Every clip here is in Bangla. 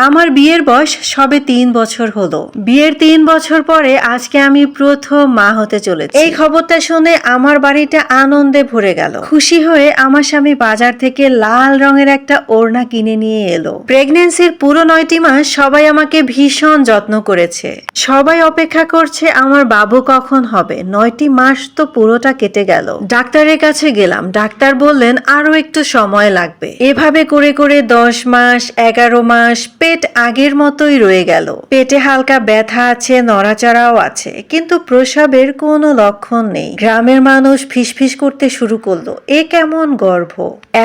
আমার বিয়ের বয়স সবে 3 বছর হলো। বিয়ের 3 বছর পরে আজকে আমি প্রথম মা হতে চলেছি। এই খবরটা শুনে আমার বাড়িটা আনন্দে ভরে গেল। খুশি হয়ে আমার স্বামী বাজার থেকে লাল রঙের একটা ওড়না কিনে নিয়ে এলো। প্রেগন্যান্সির পুরো 9টি মাস সবাই আমাকে ভীষণ যত্ন করেছে। সবাই অপেক্ষা করছে আমার বাবু কখন হবে। 9টি মাস তো পুরোটা কেটে গেল। ডাক্তারের কাছে গেলাম, ডাক্তার বললেন আরো একটু সময় লাগবে। এভাবে করে করে 10 মাস 11 মাস পেট আগের মতোই রয়ে গেল। পেটে হালকা ব্যথা আছে, নড়াচড়াও আছে, কিন্তু প্রসবের কোনো লক্ষণ নেই। গ্রামের মানুষ ফিসফিস করতে শুরু করলো, এ কেমন গর্ভ,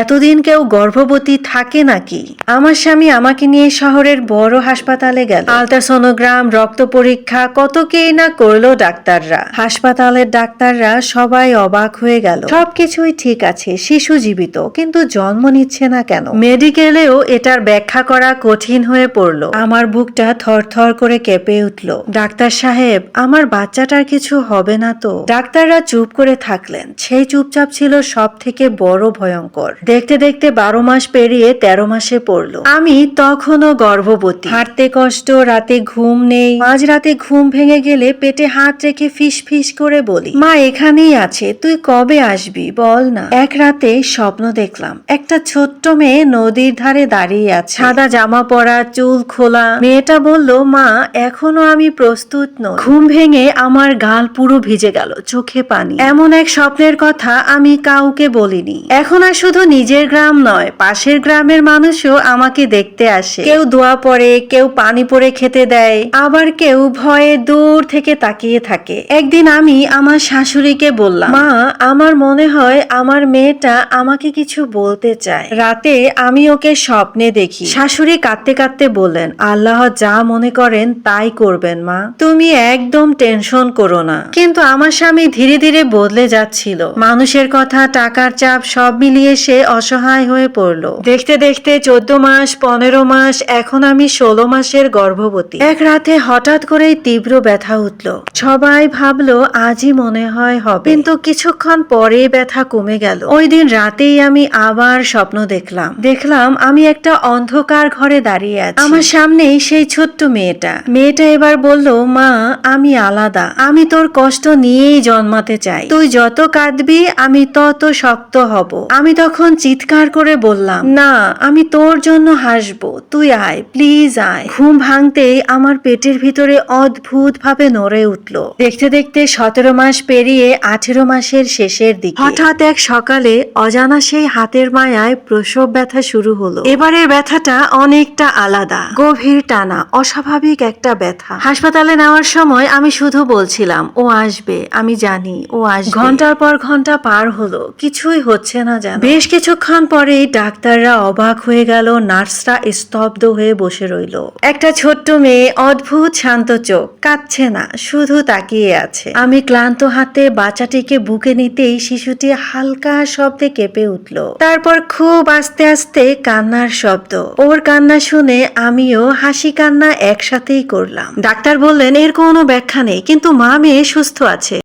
এতদিন কেউ গর্ভবতী থাকে নাকি? আমার স্বামী আমাকে নিয়ে শহরের বড় হাসপাতালে গেল। আলট্রাসোনোগ্রাম, রক্ত পরীক্ষা, কত কেই না করলো ডাক্তাররা। হাসপাতালের ডাক্তাররা সবাই অবাক হয়ে গেল। সবকিছুই ঠিক আছে, শিশু জীবিত, কিন্তু জন্ম নিচ্ছে না কেন? মেডিকেলেও এটার ব্যাখ্যা করা কঠিন হয়ে পড়লো। আমার বুকটা থরথর করে কেঁপে উঠলো। ডাক্তার সাহেব, আমার বাচ্চাটার কিছু হবে না তো? ডাক্তাররা চুপ করে থাকলেন। সেই চুপচাপ ছিল সব থেকে বড় ভয়ঙ্কর। দেখতে দেখতে 12 মাস পেরিয়ে 13 মাসে পড়লো। আমি তখনও গর্ভবতী। হাঁটতে কষ্ট, রাতে ঘুম নেই। মাঝরাতে ঘুম ভেঙে গেলে পেটে হাত রেখে ফিস ফিস করে বলি, মা এখানেই আছে, তুই কবে আসবি বল না। এক রাতে স্বপ্ন দেখলাম, একটা ছোট্ট মেয়ে নদীর ধারে দাঁড়িয়ে আছে, সাদা জামা পরা, চুল খোলা। মেয়েটা বলল, মা এখনো আমি প্রস্তুত নই। ঘুম ভেঙে আমার গাল পুরো ভিজে গেল, চোখে পানি। এমন এক স্বপ্নের কথা আমি কাউকে বলিনি। এখন আর শুধু নিজের গ্রাম নয়, পাশের গ্রামের মানুষও আমাকে দেখতে আসে। কেউ দোয়া পড়ে, কেউ পানি পরে খেতে দেয়, আবার কেউ ভয়ে দূর থেকে তাকিয়ে থাকে। একদিন আমি আমার শাশুড়িকে বললাম, মা আমার মনে হয় আমার মেয়েটা আমাকে কিছু বলতে চায়। রাতে আমি ওকে স্বপ্নে দেখি। শাশুড়ি কাঁদতে কাঁদতে বললেন, আল্লাহ যা মনে করেন তাই করবেন মা, তুমি একদম টেনশন করো না। কিন্তু আমার স্বামী ধীরে ধীরে বদলে যাচ্ছিল। মানুষের কথা, টাকার চাপ সব মিলিয়ে সে অসহায় হয়ে পড়লো। দেখতে দেখতে 14 মাস, 15 মাস, এখন আমি 16 মাসের গর্ভবতী। এক রাতে হঠাৎ করেই তীব্র ব্যথা উঠলো। সবাই ভাবলো আজই মনে হয় হবে, কিন্তু কিছুক্ষণ পরে ব্যথা কমে গেল। ওই দিন রাতেই আমি আবার স্বপ্ন দেখলাম আমি একটা অন্ধকার ঘরে দাঁড়িয়ে আছি। আমার সামনেই সেই ছোট্ট মেয়েটা এবার বলল, মা আমি আলাদা, আমি তোর কষ্ট নিয়েই জন্মাতে চাই। তুই যত কাঁদবি আমি তত শক্ত হব। আমি তখন চিৎকার করে বললাম, না আমি তোর জন্য হাসবো, তুই আয়, প্লিজ আয়। ঘুম ভাঙতেই আমার পেটের ভিতরে অদ্ভুত ভাবে নড়ে উঠলো। দেখতে দেখতে 17 মাস পেরিয়ে 18 মাসের শেষের দিকে হঠাৎ এক সকালে অজানা সেই হাতের মায়ায় প্রসব ব্যথা শুরু হলো। এবারের ব্যথাটা অনেকটা আলাদা, গভীর টানা, অস্বাভাবিক একটা ব্যথা। হাসপাতালে নেওয়ার সময় আমি শুধু বলছিলাম, ও আসবে, আমি জানি ও আসবে। ঘন্টার পর ঘন্টা পার হলো, কিছুই হচ্ছে না যেন। বেশ কিছুক্ষণ পরেই ডাক্তাররা অবাক হয়ে গেল, নার্সরা স্তব্ধ হয়ে বসে রইল। একটা ছোট্ট মেয়ে, অদ্ভুত শান্ত চোখ, কাঁদছে না, শুধু তাকিয়ে আছে। আমি ক্লান্ত হাতে বাচ্চাটিকে বুকে নিতেই শিশুটি হালকা শব্দে কেঁপে উঠল। তারপর খুব আস্তে আস্তে কান্নার শব্দ। ওর কান্না শুনে আমিও হাসি কান্না একসাথেই করলাম। ডাক্তার বললেন এর কোনো ব্যাখ্যা নেই, কিন্তু মা মেয়ে সুস্থ আছে।